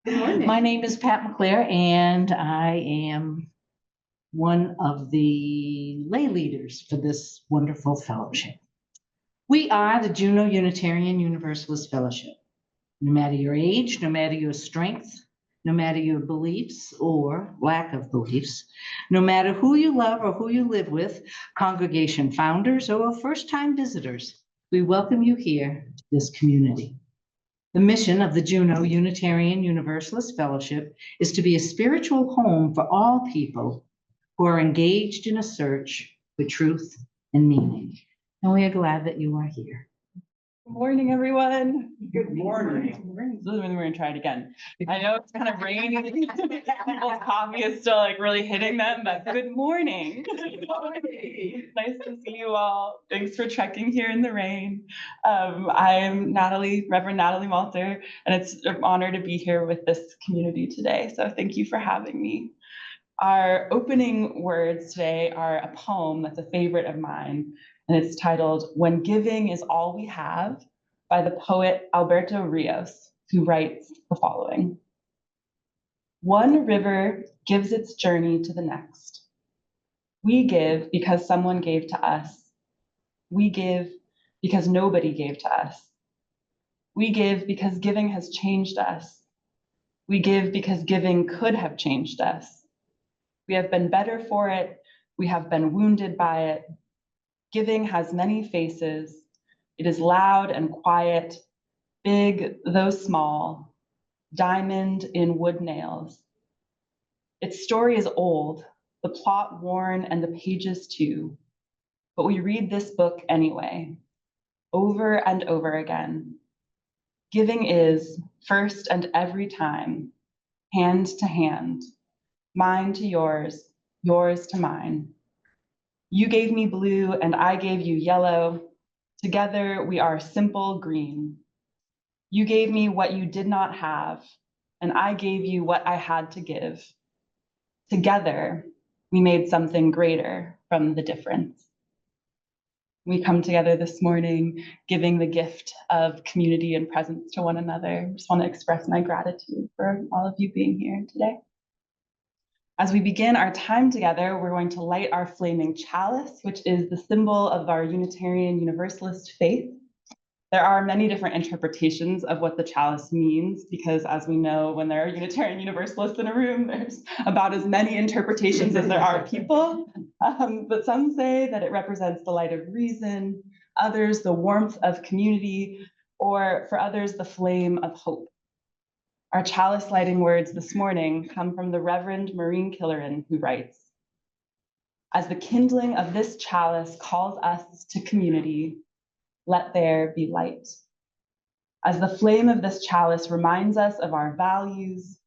Good morning. My name is Pat McClare, and I am one of the lay leaders for this wonderful fellowship. We are the Juneau Unitarian Universalist Fellowship. No matter your age, no matter your strength, no matter your beliefs or lack of beliefs, no matter who you love or who you live with, congregation founders or first-time visitors, we welcome you here to this community. The mission of the Juneau Unitarian Universalist Fellowship is to be a spiritual home for all people who are engaged in a search for truth and meaning. And we are glad that you are here. Good morning, everyone. Good morning. We're going to try it again. I know it's kind of rainy. People's coffee is still like really hitting them, but good morning. Nice to see you all. Thanks for trekking here in the rain. I'm Reverend Natalie Malter, and it's an honor to be here with this community today. So thank you for having me. Our opening words today are a poem that's a favorite of mine, and it's titled "When Giving is All We Have" by the poet Alberto Rios, who writes the following. One river gives its journey to the next. We give because someone gave to us. We give because nobody gave to us. We give because giving has changed us. We give because giving could have changed us. We have been better for it. We have been wounded by it. Giving has many faces. It is loud and quiet, big though small, diamond in wood nails. Its story is old, the plot worn and the pages too, but we read this book anyway, over and over again. Giving is, first and every time, hand to hand, mine to yours, yours to mine. You gave me blue and I gave you yellow. Together we are simple green. You gave me what you did not have, and I gave you what I had to give. Together, we made something greater from the difference. We come together this morning, giving the gift of community and presence to one another. I just want to express my gratitude for all of you being here today. As we begin our time together, we're going to light our flaming chalice, which is the symbol of our Unitarian Universalist faith. There are many different interpretations of what the chalice means, because as we know, when there are Unitarian Universalists in a room, there's about as many interpretations as there are people. But some say that it represents the light of reason, others the warmth of community, or for others, the flame of hope. Our chalice lighting words this morning come from the Reverend Maureen Killeran, who writes, "As the kindling of this chalice calls us to community, let there be light. As the flame of this chalice reminds us of our values,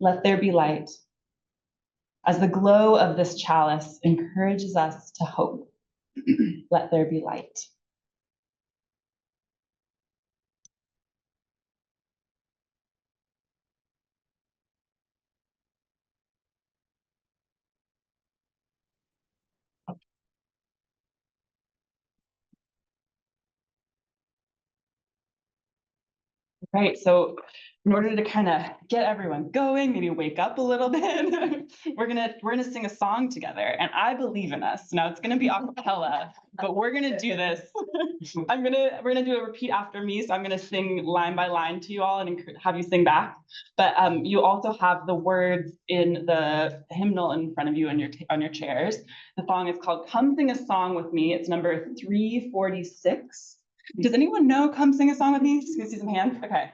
let there be light. As the glow of this chalice encourages us to hope, let there be light." Right, so in order to kind of get everyone going, maybe wake up a little bit, we're gonna sing a song together, and I believe in us. Now it's gonna be a cappella, but we're gonna do this. We're gonna do a repeat after me, so I'm gonna sing line by line to you all and have you sing back. But you also have the words in the hymnal in front of you on your chairs. The song is called "Come Sing a Song with Me." It's number 346. Does anyone know "Come Sing a Song with Me"? Just gonna see some hands. Okay.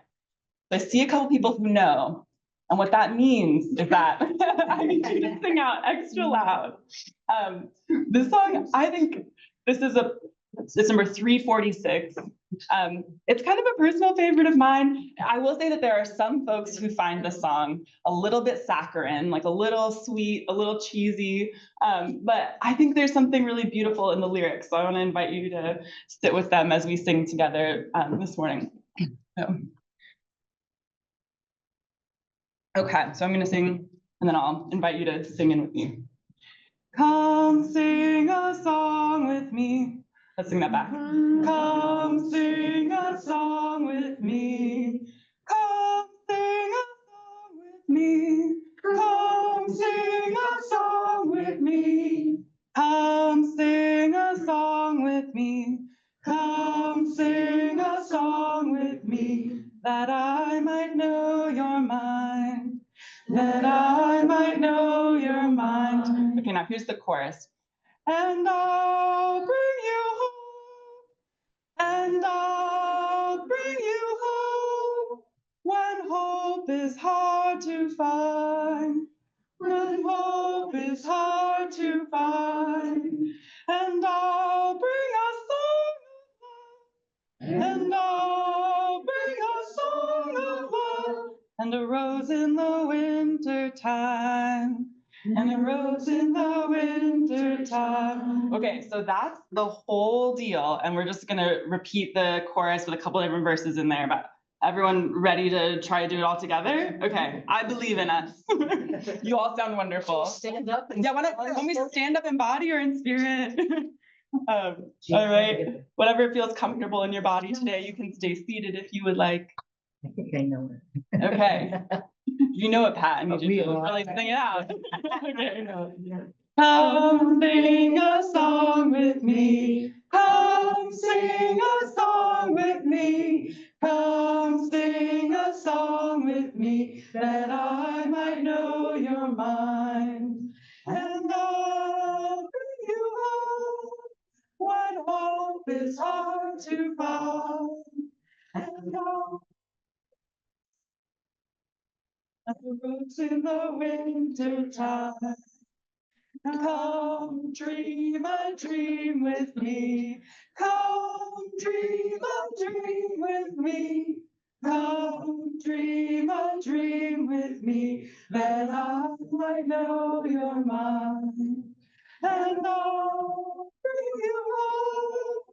So I see a couple people who know. And what that means is that I need you to sing out extra loud. This song, I think it's number 346. It's kind of a personal favorite of mine. I will say that there are some folks who find this song a little bit saccharine, like a little sweet, a little cheesy, but I think there's something really beautiful in the lyrics. So I want to invite you to sit with them as we sing together this morning. Okay, so I'm going to sing, and then I'll invite you to sing in with me. Come sing a song with me. Let's sing that back. Come sing a song with me. Come sing a sing a song with me. Come sing a song with me. Come sing a song with me, that I might know your mind, that I might know your mind. Okay, now here's the chorus. And I'll bring you home, and I'll bring you home, when hope is hard to find, when hope is hard to find. And I'll bring a song of love, and I'll bring a song of love, and a rose in the winter time, and a rose in the winter time. Okay, so that's the whole deal, and we're just gonna repeat the chorus with a couple different verses in there, but everyone ready to try to do it all together? Okay, I believe in us. You all sound wonderful. Stand up. Yeah, why don't we stand up in body or in spirit? All right, whatever feels comfortable in your body today, you can stay seated if you would like. I think I know it. Okay. You know it, Pat. I need you to really sing it out. Okay. Come sing a song with me. Come sing a song with me. Come sing a song with me, that I might know your mind. And I'll bring you home, when hope is hard to find. And I'll the rose in the winter time. Come dream a dream with me. Come dream a dream with me. Come dream a dream with me, that I might know your mind. And I'll bring you home,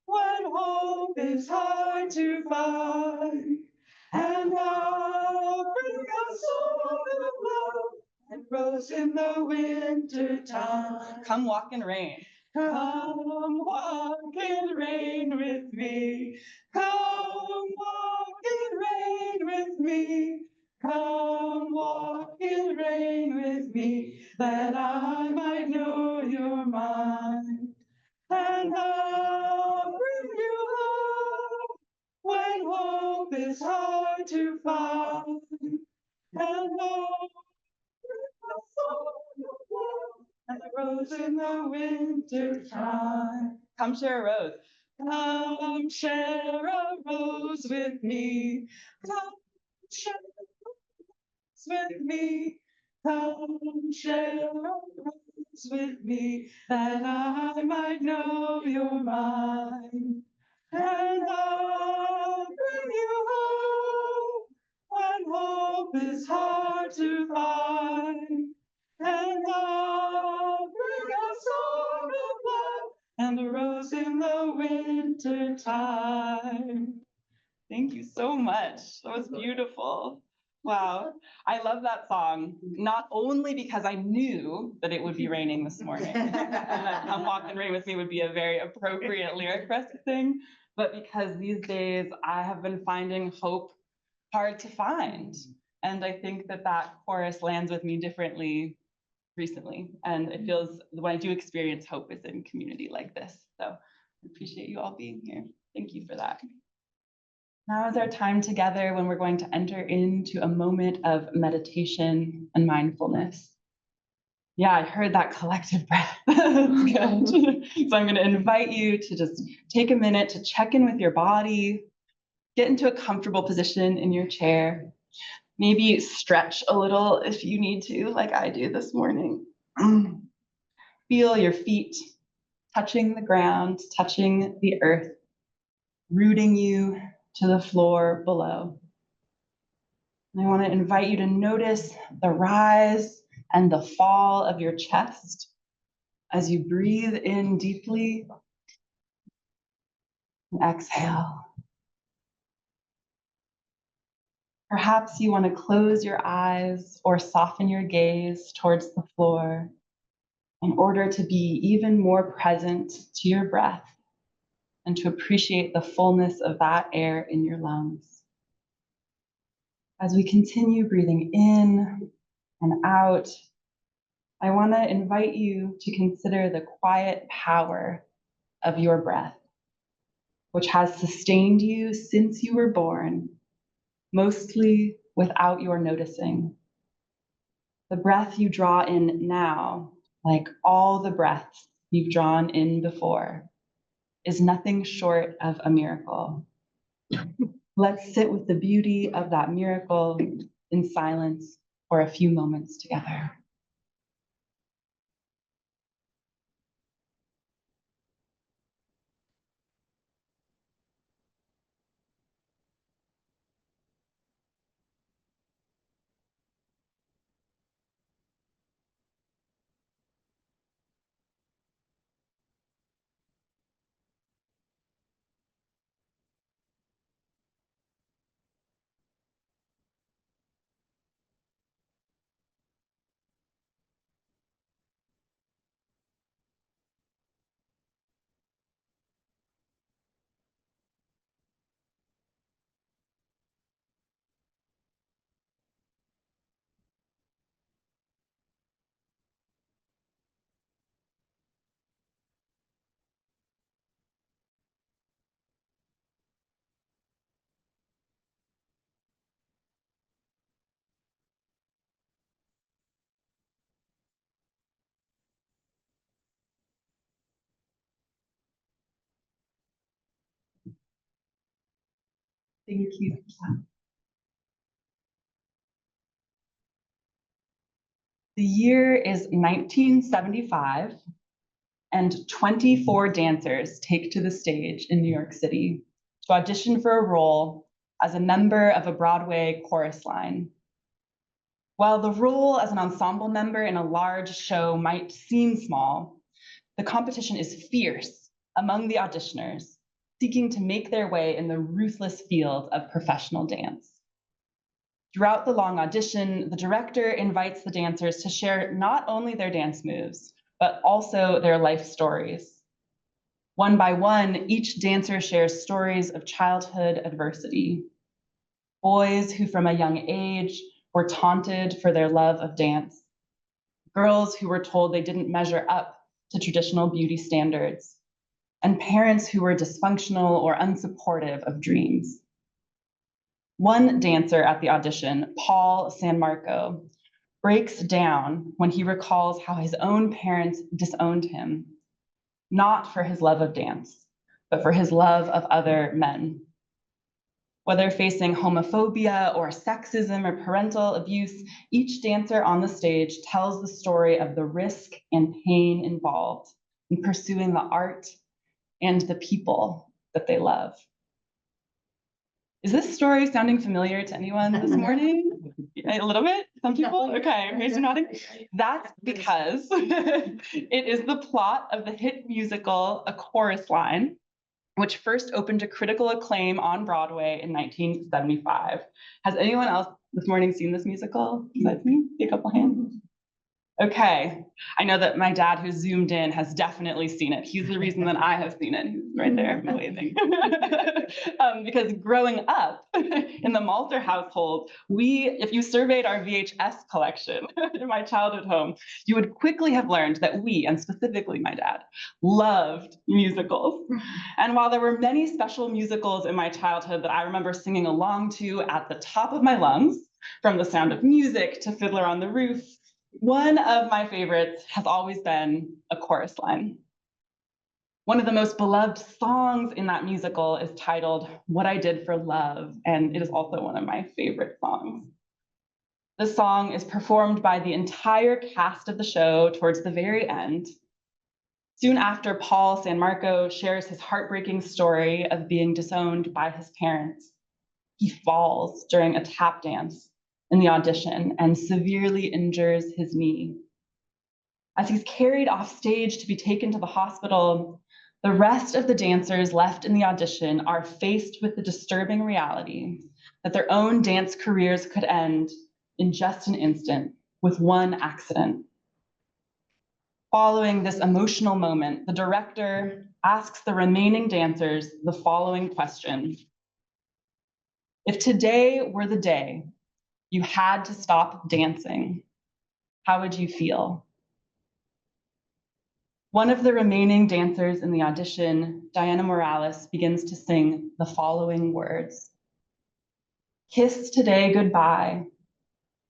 when hope is hard to find. And I'll bring a song of love, and rose in the winter time. Come walk in rain. Come walk in rain with me. Come walk in rain with me. Come walk in rain with me, that I might know your mind. And I'll bring you home, when hope is hard to find. And I'll bring a song of love, and a rose in the winter time. Come share a rose. Come share a rose with me. Come share a rose with me. Come share a rose with me, that I might know your mind. And I'll bring you home, when hope is hard to find. And I'll bring a song of love, and a rose in the winter time. Thank you so much. That was beautiful. Wow. I love that song, not only because I knew that it would be raining this morning, and that Come Walk in Rain with Me would be a very appropriate lyric for us to sing, but because these days I have been finding hope hard to find. And I think that that chorus lands with me differently recently. And it feels, when I do experience hope, is in community like this. So I appreciate you all being here. Thank you for that. Now is our time together when we're going to enter into a moment of meditation and mindfulness. Yeah, I heard that collective breath. That's good. So I'm going to invite you to just take a minute to check in with your body, get into a comfortable position in your chair, maybe stretch a little if you need to, like I do this morning. Feel your feet touching the ground, touching the earth, rooting you to the floor below. And I want to invite you to notice the rise and the fall of your chest as you breathe in deeply and exhale. Perhaps you want to close your eyes or soften your gaze towards the floor in order to be even more present to your breath and to appreciate the fullness of that air in your lungs. As we continue breathing in and out, I want to invite you to consider the quiet power of your breath, which has sustained you since you were born, mostly without your noticing. The breath you draw in now, like all the breaths you've drawn in before, is nothing short of a miracle. Let's sit with the beauty of that miracle in silence for a few moments together. Thank you. The year is 1975, and 24 dancers take to the stage in New York City to audition for a role as a member of a Broadway chorus line. While the role as an ensemble member in a large show might seem small, the competition is fierce among the auditioners, seeking to make their way in the ruthless field of professional dance. Throughout the long audition, the director invites the dancers to share not only their dance moves, but also their life stories. One by one, each dancer shares stories of childhood adversity. Boys who from a young age were taunted for their love of dance. Girls who were told they didn't measure up to traditional beauty standards. And parents who were dysfunctional or unsupportive of dreams. One dancer at the audition, Paul San Marco, breaks down when he recalls how his own parents disowned him, not for his love of dance, but for his love of other men. Whether facing homophobia or sexism or parental abuse, each dancer on the stage tells the story of the risk and pain involved in pursuing the art and the people that they love. Is this story sounding familiar to anyone this morning? A little bit? Some people? Okay, raise your nodding. That's because it is the plot of the hit musical A Chorus Line, which first opened to critical acclaim on Broadway in 1975. Has anyone else this morning seen this musical besides me? See a couple hands. Okay, I know that my dad, who's zoomed in, has definitely seen it. He's the reason that I have seen it. He's right there, waving. Because growing up in the Malter household, if you surveyed our VHS collection in my childhood home, you would quickly have learned that we, and specifically my dad, loved musicals. And while there were many special musicals in my childhood that I remember singing along to at the top of my lungs, from The Sound of Music to Fiddler on the Roof, one of my favorites has always been A Chorus Line. One of the most beloved songs in that musical is titled What I Did for Love, and it is also one of my favorite songs. The song is performed by the entire cast of the show towards the very end. Soon after Paul San Marco shares his heartbreaking story of being disowned by his parents, he falls during a tap dance in the audition and severely injures his knee. As he's carried off stage to be taken to the hospital, the rest of the dancers left in the audition are faced with the disturbing reality that their own dance careers could end in just an instant with one accident. Following this emotional moment, the director asks the remaining dancers the following question: if today were the day you had to stop dancing, how would you feel? One of the remaining dancers in the audition, Diana Morales, begins to sing the following words. Kiss today goodbye,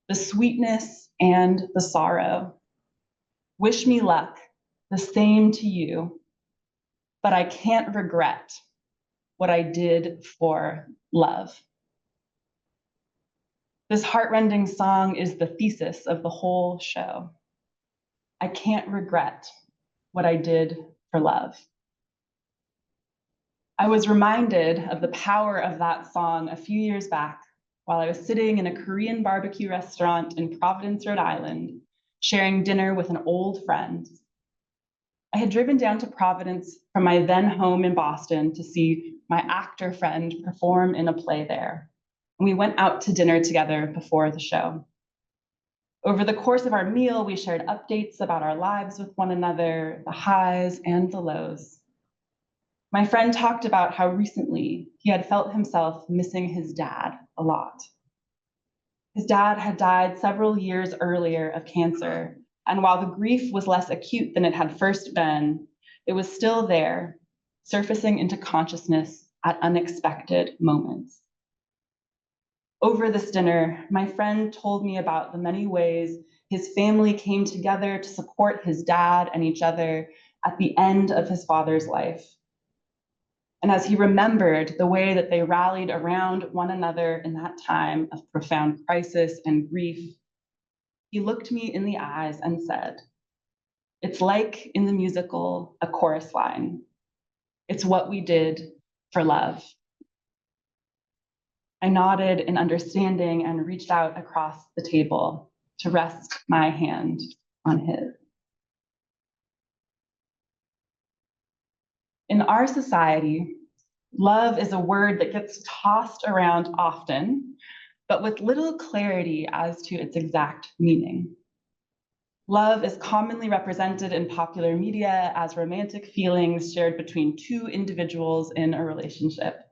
the sweetness and the sorrow. Wish me luck, the same to you, but I can't regret what I did for love. This heartrending song is the thesis of the whole show. I can't regret what I did for love. I was reminded of the power of that song a few years back while I was sitting in a Korean barbecue restaurant in Providence, Rhode Island, sharing dinner with an old friend. I had driven down to Providence from my then home in Boston to see my actor friend perform in a play there. And we went out to dinner together before the show. Over the course of our meal, we shared updates about our lives with one another, the highs and the lows. My friend talked about how recently he had felt himself missing his dad a lot. His dad had died several years earlier of cancer, and while the grief was less acute than it had first been, it was still there, surfacing into consciousness at unexpected moments. Over this dinner, my friend told me about the many ways his family came together to support his dad and each other at the end of his father's life. And as he remembered the way that they rallied around one another in that time of profound crisis and grief, he looked me in the eyes and said, "It's like in the musical, a chorus line. It's what we did for love." I nodded in understanding and reached out across the table to rest my hand on his. In our society, love is a word that gets tossed around often, but with little clarity as to its exact meaning. Love is commonly represented in popular media as romantic feelings shared between two individuals in a relationship.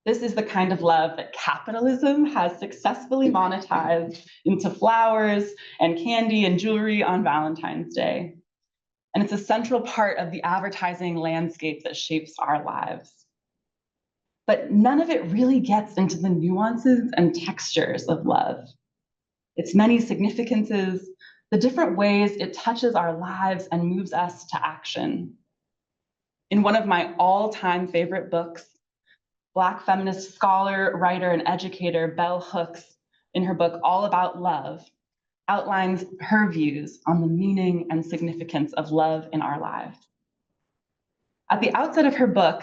This is the kind of love that capitalism has successfully monetized into flowers and candy and jewelry on Valentine's Day. And it's a central part of the advertising landscape that shapes our lives. But none of it really gets into the nuances and textures of love. Its many significances, the different ways it touches our lives and moves us to action. In one of my all-time favorite books, Black feminist scholar, writer, and educator Bell Hooks, in her book All About Love, outlines her views on the meaning and significance of love in our lives. At the outset of her book,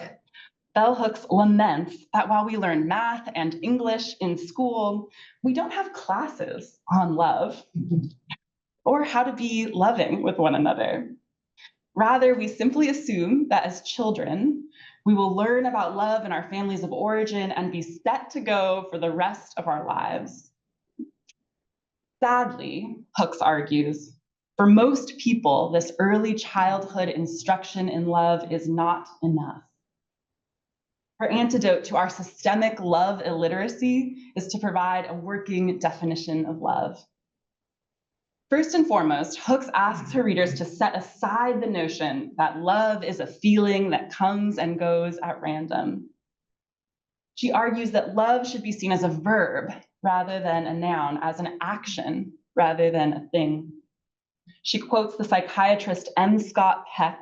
Bell Hooks laments that while we learn math and English in school, we don't have classes on love or how to be loving with one another. Rather, we simply assume that as children, we will learn about love in our families of origin and be set to go for the rest of our lives. Sadly, Hooks argues, for most people, this early childhood instruction in love is not enough. Her antidote to our systemic love illiteracy is to provide a working definition of love. First and foremost, Hooks asks her readers to set aside the notion that love is a feeling that comes and goes at random. She argues that love should be seen as a verb rather than a noun, as an action rather than a thing. She quotes the psychiatrist M. Scott Peck,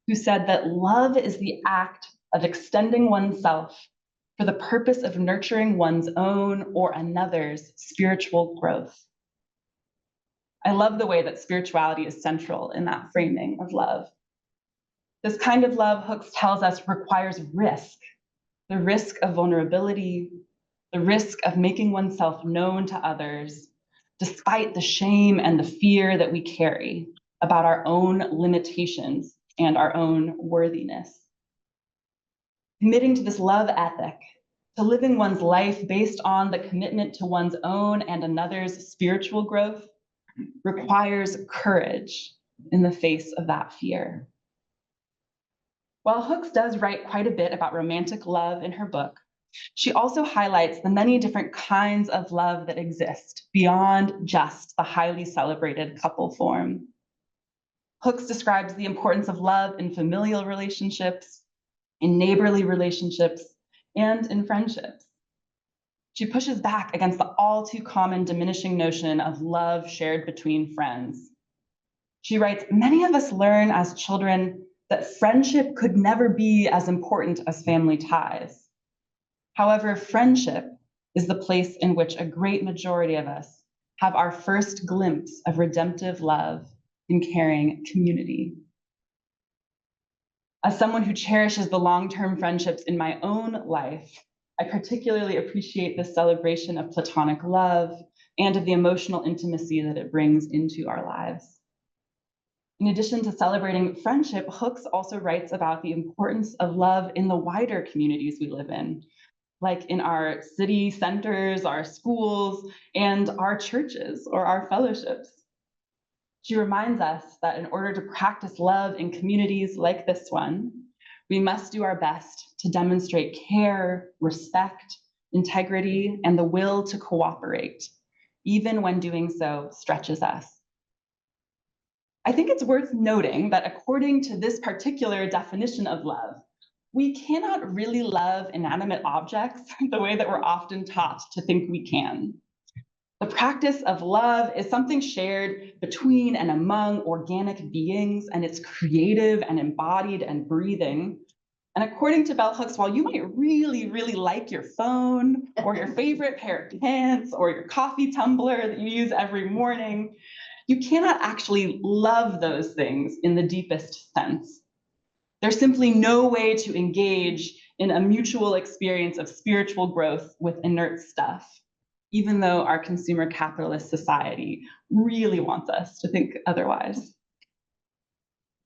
who said that love is the act of extending oneself for the purpose of nurturing one's own or another's spiritual growth. I love the way that spirituality is central in that framing of love. This kind of love, Hooks tells us, requires risk, the risk of vulnerability, the risk of making oneself known to others, despite the shame and the fear that we carry about our own limitations and our own worthiness. Committing to this love ethic, to living one's life based on the commitment to one's own and another's spiritual growth, requires courage in the face of that fear. While Hooks does write quite a bit about romantic love in her book, she also highlights the many different kinds of love that exist beyond just the highly celebrated couple form. Hooks describes the importance of love in familial relationships, in neighborly relationships, and in friendships. She pushes back against the all too common diminishing notion of love shared between friends. She writes, many of us learn as children that friendship could never be as important as family ties. However, friendship is the place in which a great majority of us have our first glimpse of redemptive love and caring community. As someone who cherishes the long-term friendships in my own life, I particularly appreciate the celebration of platonic love and of the emotional intimacy that it brings into our lives. In addition to celebrating friendship, Hooks also writes about the importance of love in the wider communities we live in, like in our city centers, our schools, and our churches or our fellowships. She reminds us that in order to practice love in communities like this one, we must do our best to demonstrate care, respect, integrity, and the will to cooperate, even when doing so stretches us. I think it's worth noting that according to this particular definition of love, we cannot really love inanimate objects the way that we're often taught to think we can. The practice of love is something shared between and among organic beings, and it's creative and embodied and breathing. And according to bell hooks, while you might really, really like your phone or your favorite pair of pants or your coffee tumbler that you use every morning, you cannot actually love those things in the deepest sense. There's simply no way to engage in a mutual experience of spiritual growth with inert stuff, even though our consumer capitalist society really wants us to think otherwise.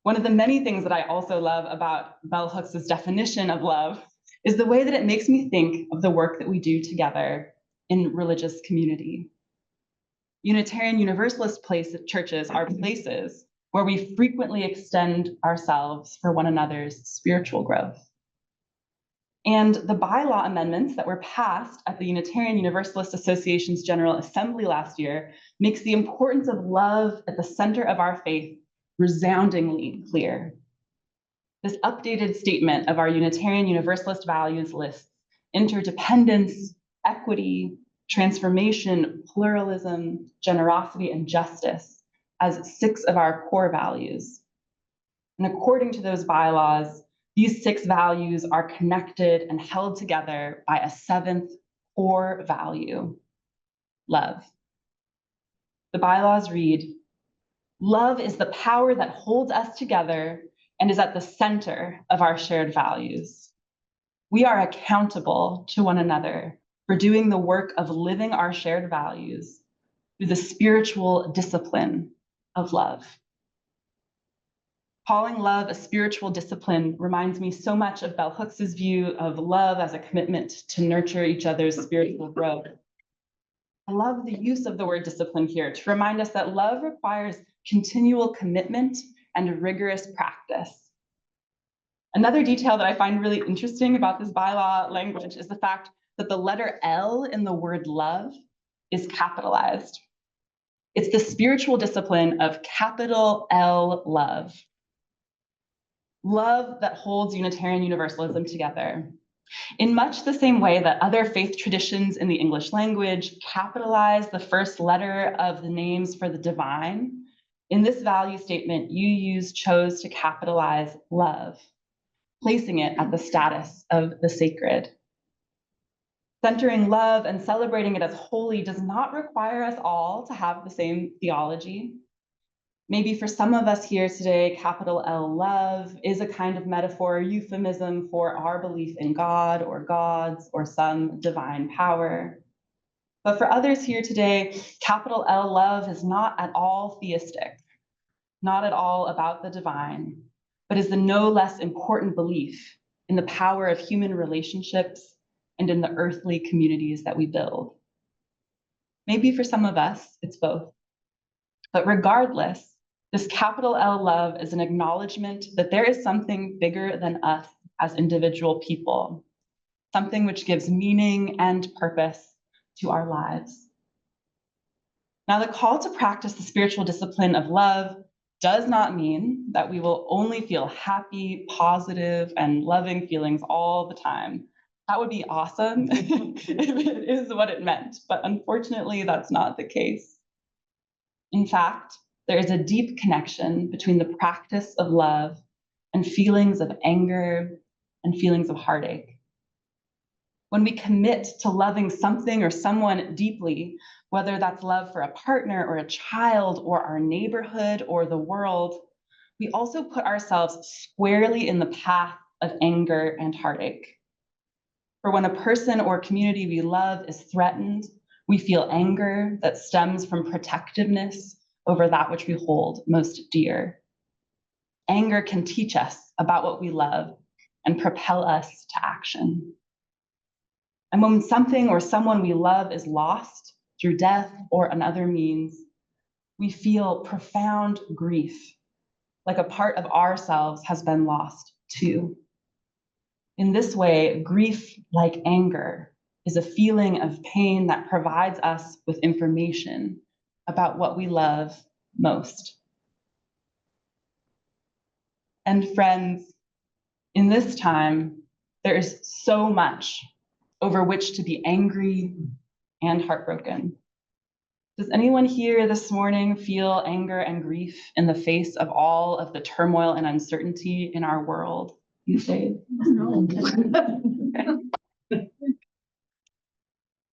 One of the many things that I also love about bell hooks' definition of love is the way that it makes me think of the work that we do together in religious community. Unitarian Universalist churches are places where we frequently extend ourselves for one another's spiritual growth. And the bylaw amendments that were passed at the Unitarian Universalist Association's General Assembly last year makes the importance of love at the center of our faith resoundingly clear. This updated statement of our Unitarian Universalist values lists interdependence, equity, transformation, pluralism, generosity, and justice as 6 of our core values. And according to those bylaws, these 6 values are connected and held together by a 7th core value, love. The bylaws read, love is the power that holds us together and is at the center of our shared values. We are accountable to one another for doing the work of living our shared values through the spiritual discipline of love. Calling love a spiritual discipline reminds me so much of bell hooks' view of love as a commitment to nurture each other's spiritual growth. I love the use of the word discipline here to remind us that love requires continual commitment and rigorous practice. Another detail that I find really interesting about this bylaw language is the fact that the letter L in the word love is capitalized. It's the spiritual discipline of capital L love. Love that holds Unitarian Universalism together. In much the same way that other faith traditions in the English language capitalize the first letter of the names for the divine, in this value statement, UUs chose to capitalize love, placing it at the status of the sacred. Centering love and celebrating it as holy does not require us all to have the same theology. Maybe for some of us here today, capital L love is a kind of metaphor or euphemism for our belief in God or gods or some divine power. But for others here today, capital L love is not at all theistic, not at all about the divine, but is the no less important belief in the power of human relationships and in the earthly communities that we build. Maybe for some of us, it's both. But regardless, this capital L love is an acknowledgement that there is something bigger than us as individual people, something which gives meaning and purpose to our lives. Now, the call to practice the spiritual discipline of love does not mean that we will only feel happy, positive, and loving feelings all the time. That would be awesome if it is what it meant, but unfortunately, that's not the case. In fact, there is a deep connection between the practice of love and feelings of anger and feelings of heartache. When we commit to loving something or someone deeply, whether that's love for a partner or a child or our neighborhood or the world, we also put ourselves squarely in the path of anger and heartache. For when a person or community we love is threatened, we feel anger that stems from protectiveness over that which we hold most dear. Anger can teach us about what we love and propel us to action. And when something or someone we love is lost through death or another means, we feel profound grief, like a part of ourselves has been lost too. In this way, grief, like anger, is a feeling of pain that provides us with information about what we love most. And friends, in this time, there is so much over which to be angry and heartbroken. Does anyone here this morning feel anger and grief in the face of all of the turmoil and uncertainty in our world these days? No.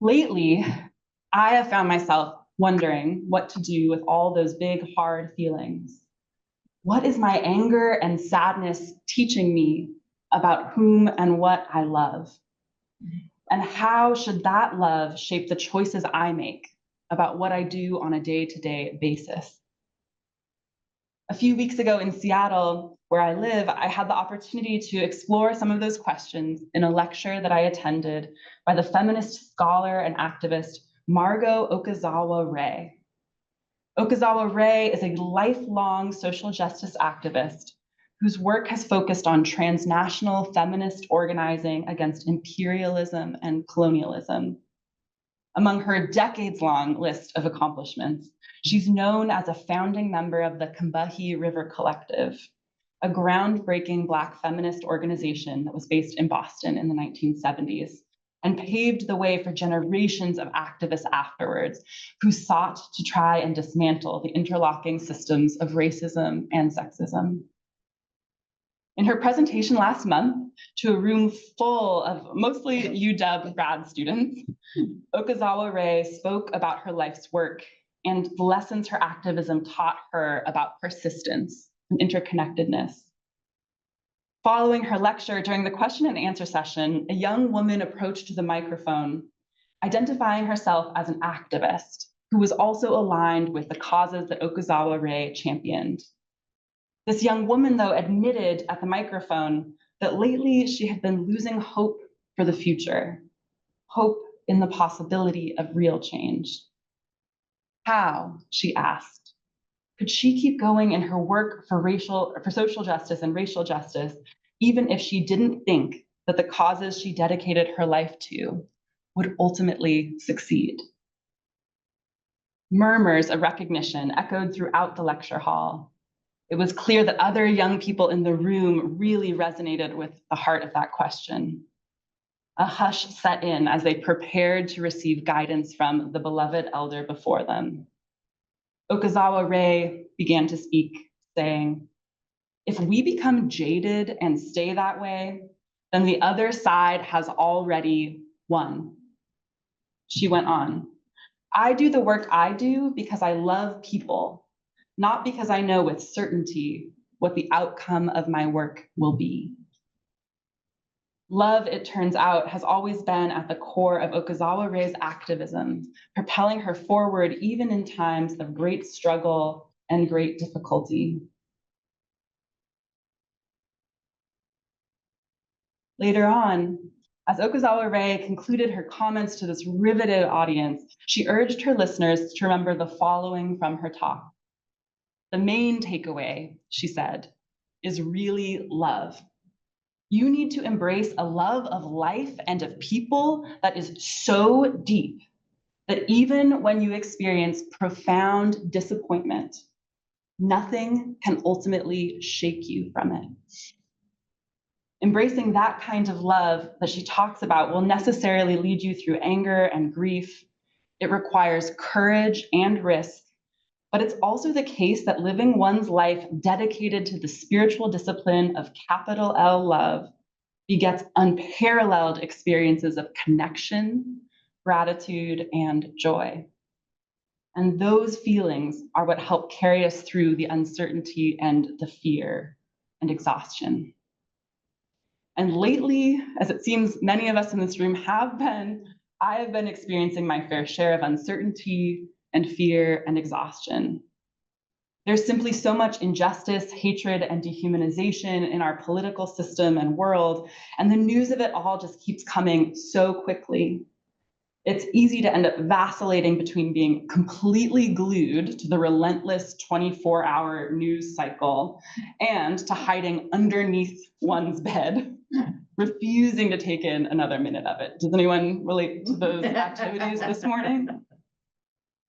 Lately, I have found myself wondering what to do with all those big, hard feelings. What is my anger and sadness teaching me about whom and what I love? And how should that love shape the choices I make about what I do on a day-to-day basis? A few weeks ago in Seattle, where I live, I had the opportunity to explore some of those questions in a lecture that I attended by the feminist scholar and activist Margot Okazawa-Ray. Okazawa-Ray is a lifelong social justice activist whose work has focused on transnational feminist organizing against imperialism and colonialism. Among her decades-long list of accomplishments, she's known as a founding member of the Combahee River Collective, a groundbreaking Black feminist organization that was based in Boston in the 1970s and paved the way for generations of activists afterwards who sought to try and dismantle the interlocking systems of racism and sexism. In her presentation last month to a room full of mostly UW grad students, Okazawa-Ray spoke about her life's work and the lessons her activism taught her about persistence and interconnectedness. Following her lecture, during the question and answer session, a young woman approached the microphone, identifying herself as an activist who was also aligned with the causes that Okazawa-Ray championed. This young woman, though, admitted at the microphone that lately she had been losing hope for the future, hope in the possibility of real change. How, she asked, could she keep going in her work for social justice and racial justice, even if she didn't think that the causes she dedicated her life to would ultimately succeed? Murmurs of recognition echoed throughout the lecture hall. It was clear that other young people in the room really resonated with the heart of that question. A hush set in as they prepared to receive guidance from the beloved elder before them. Okazawa-Ray began to speak, saying, "If we become jaded and stay that way, then the other side has already won." She went on, "I do the work I do because I love people, not because I know with certainty what the outcome of my work will be." Love, it turns out, has always been at the core of Okazawa-Ray's activism, propelling her forward even in times of great struggle and great difficulty. Later on, as Okazawa-Ray concluded her comments to this riveted audience, she urged her listeners to remember the following from her talk. The main takeaway, she said, is really love. You need to embrace a love of life and of people that is so deep that even when you experience profound disappointment, Nothing can ultimately shake you from it. Embracing that kind of love that she talks about will necessarily lead you through anger and grief. It requires courage and risk, but it's also the case that living one's life dedicated to the spiritual discipline of capital L love begets unparalleled experiences of connection, gratitude, and joy. And those feelings are what help carry us through the uncertainty and the fear and exhaustion. And lately, as it seems many of us in this room have been, I have been experiencing my fair share of uncertainty and fear and exhaustion. There's simply so much injustice, hatred, and dehumanization in our political system and world, and the news of it all just keeps coming so quickly. It's easy to end up vacillating between being completely glued to the relentless 24-hour news cycle and to hiding underneath one's bed, refusing to take in another minute of it. Does anyone relate to those activities this morning?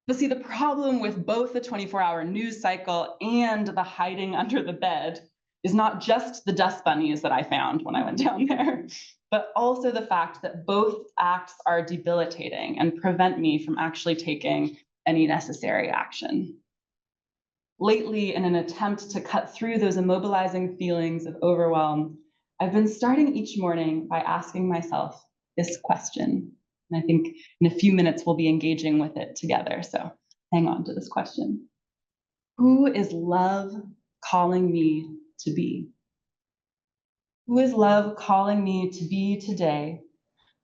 But see, the problem with both the 24-hour news cycle and the hiding under the bed is not just the dust bunnies that I found when I went down there, but also the fact that both acts are debilitating and prevent me from actually taking any necessary action. Lately, in an attempt to cut through those immobilizing feelings of overwhelm, I've been starting each morning by asking myself this question. And I think in a few minutes, we'll be engaging with it together. So hang on to this question. Who is love calling me to be? Who is love calling me to be today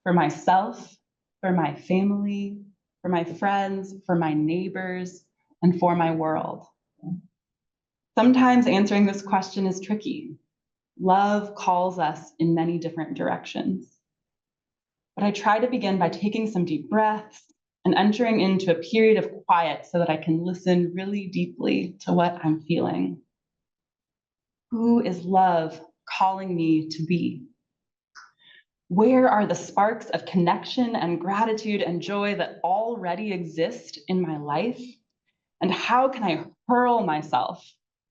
for myself, for my family, for my friends, for my neighbors, and for my world? Sometimes answering this question is tricky. Love calls us in many different directions. But I try to begin by taking some deep breaths and entering into a period of quiet so that I can listen really deeply to what I'm feeling. Who is love calling me to be? Where are the sparks of connection and gratitude and joy that already exist in my life? And how can I hurl myself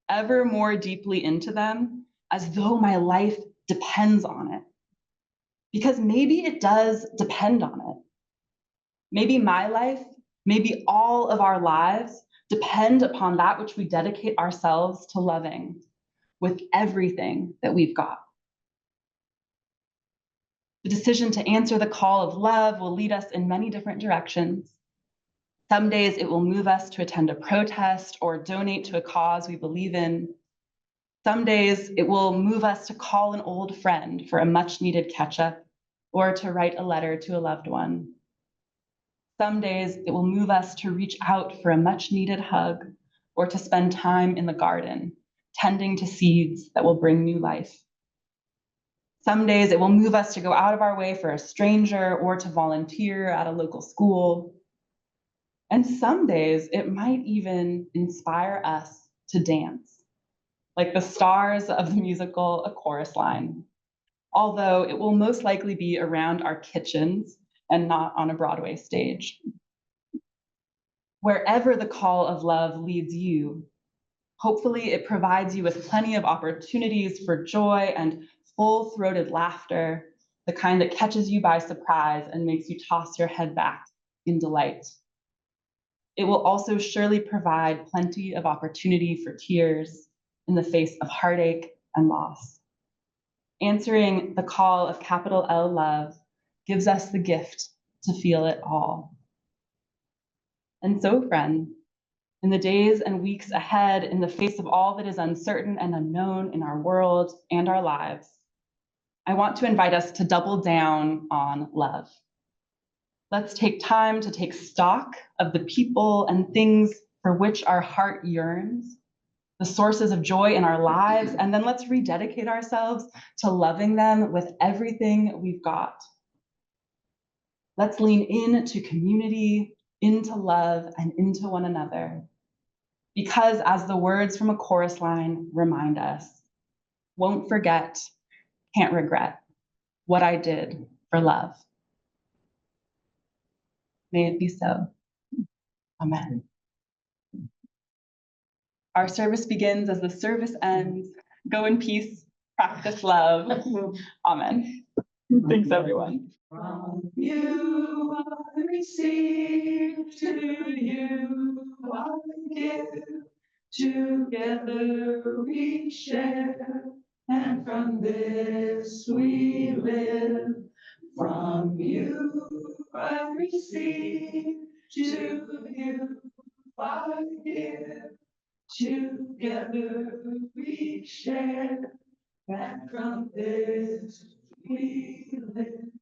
ever more deeply into them as though my life depends on it? Because maybe it does depend on it. Maybe my life, maybe all of our lives depend upon that which we dedicate ourselves to loving with everything that we've got. The decision to answer the call of love will lead us in many different directions. Some days it will move us to attend a protest or donate to a cause we believe in. Some days it will move us to call an old friend for a much needed catch-up or to write a letter to a loved one. Some days it will move us to reach out for a much needed hug or to spend time in the garden, tending to seeds that will bring new life. Some days it will move us to go out of our way for a stranger or to volunteer at a local school. And some days it might even inspire us to dance, like the stars of the musical A Chorus Line, although it will most likely be around our kitchens and not on a Broadway stage. Wherever the call of love leads you, hopefully it provides you with plenty of opportunities for joy and full-throated laughter, the kind that catches you by surprise and makes you toss your head back in delight. It will also surely provide plenty of opportunity for tears in the face of heartache and loss. Answering the call of capital L love gives us the gift to feel it all. And so, friend, in the days and weeks ahead, in the face of all that is uncertain and unknown in our world and our lives, I want to invite us to double down on love. Let's take time to take stock of the people and things for which our heart yearns, the sources of joy in our lives, and then let's rededicate ourselves to loving them with everything we've got. Let's lean into community, into love, and into one another. Because as the words from A Chorus Line remind us, won't forget, can't regret what I did for love. May it be so. Amen. Our service begins as the service ends. Go in peace, practice love. Amen. Thanks, everyone. From you I receive, to you I give. Together we share, and from this we live. From you I receive, to you I give. Together we share, and from this we live.